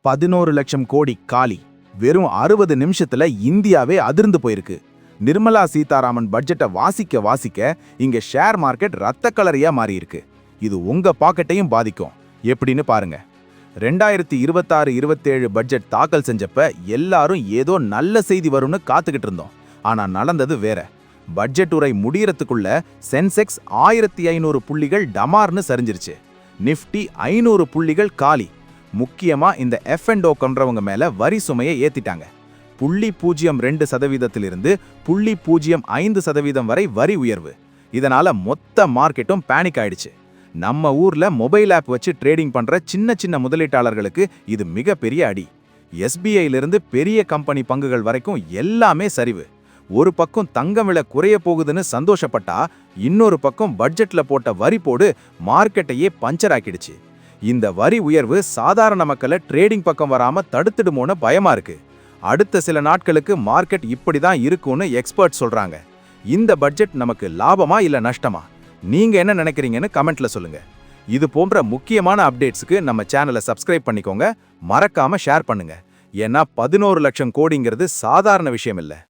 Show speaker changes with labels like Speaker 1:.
Speaker 1: 11 லட்சம் கோடி காலி. வெறும் 60 நிமிஷத்துல இந்தியாவே அதிர்ந்து போயிருக்கு. நிர்மலா சீதாராமன் பட்ஜெட்டை வாசிக்க வாசிக்க இங்க ஷேர் மார்க்கெட் ரத்த கலரியா மாறியிருக்கு. இது உங்க பாக்கெட்டையும் பாதிக்கும். எப்படின்னு பாருங்க. 2026-27 பட்ஜெட் தாக்கல் செஞ்சப்ப எல்லாரும் ஏதோ நல்ல செய்தி வரும்னு காத்துக்கிட்டு இருந்தோம். ஆனா நடந்தது வேற. பட்ஜெட் உரை முடியறதுக்குள்ள சென்செக்ஸ் 1500 புள்ளிகள் டமார்னு சரிஞ்சிருச்சு. நிஃப்டி 500 புள்ளிகள் காலி. முக்கியமா இந்த F&O கொன்றவங்க மேல வரி சுமையை ஏத்திட்டாங்க. 0.02%இலிருந்து 0.05% வரை வரி உயர்வு. இதனால மொத்த மார்க்கெட்டும் பேனிக் ஆயிடுச்சு. நம்ம ஊர்ல மொபைல் ஆப் வச்சு ட்ரேடிங் பண்ற சின்ன சின்ன முதலீட்டாளர்களுக்கு இது மிகப்பெரிய அடி. SBIலிருந்து பெரிய கம்பெனி பங்குகள் வரைக்கும் எல்லாமே சரிவு. ஒரு பக்கம் தங்கம் விலை குறைய போகுதுன்னு சந்தோஷப்பட்டா, இன்னொரு பக்கம் பட்ஜெட்ல போட்ட வரி போடு மார்க்கெட்டையே பஞ்சர் ஆக்கிடுச்சு. இந்த வரி உயர்வு சாதாரண மக்களை ட்ரேடிங் பக்கம் வராம தடுத்துடுமோன்னு பயமா இருக்கு. அடுத்த சில நாட்களுக்கு மார்க்கெட் இப்படிதான் இருக்கும்னு எக்ஸ்பர்ட் சொல்றாங்க. இந்த பட்ஜெட் நமக்கு லாபமா இல்ல நஷ்டமா? நீங்க என்ன நினைக்கிறீங்கன்னு கமெண்ட்ல சொல்லுங்க. இது போன்ற முக்கியமான அப்டேட்ஸ்க்கு நம்ம சேனலை சப்ஸ்கிரைப் பண்ணிக்கோங்க. மறக்காம ஷேர் பண்ணுங்க. ஏன்னா 11 லட்சம் கோடிங்கிறது சாதாரண விஷயம் இல்ல.